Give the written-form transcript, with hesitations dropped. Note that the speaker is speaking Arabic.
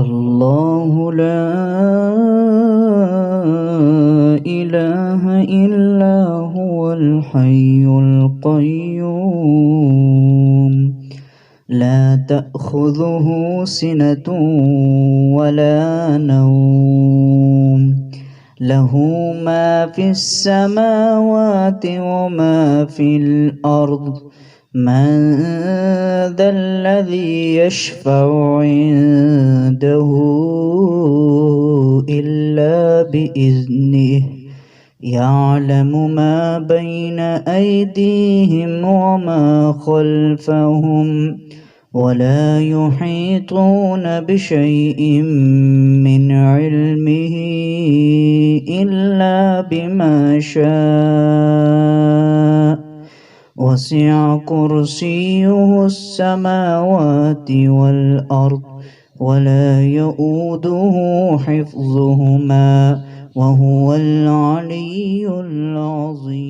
الله لا إله إلا هو الحي القيوم لا تأخذه سنة ولا نوم له ما في السماوات وما في الأرض من ذا الذي يشفع عنده إلا بإذنه يعلم ما بين أيديهم وما خلفهم ولا يحيطون بشيء من علمه إلا بما شاء وسع كرسيه السماوات والأرض ولا يؤوده حفظهما وهو العلي العظيم.